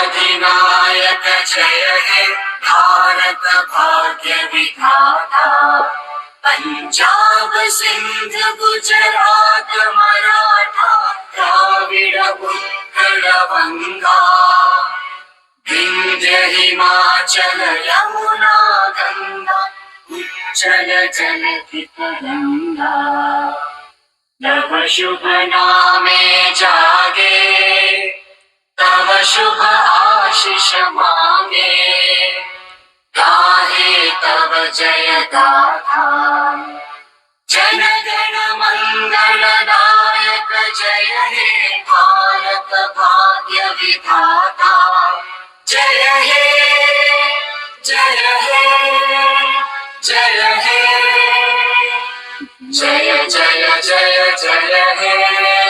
अधिनायक जय हे भारत भाग्य विधाता। पंजाब सिंध गुजरात मराठा द्राविड उत्कल गंगा। विंध्य हिमाचल यमुना गंगा उच्चल जलधि तरंगा। तव शुभ नामे जागे तव शुभ आशीष मांगे। गाहे तव जय गाथा जन गण मंगल दायक जय हे भारत भाग्य विधाता। जय हे जय हे जय हे जय जय जय जय हे।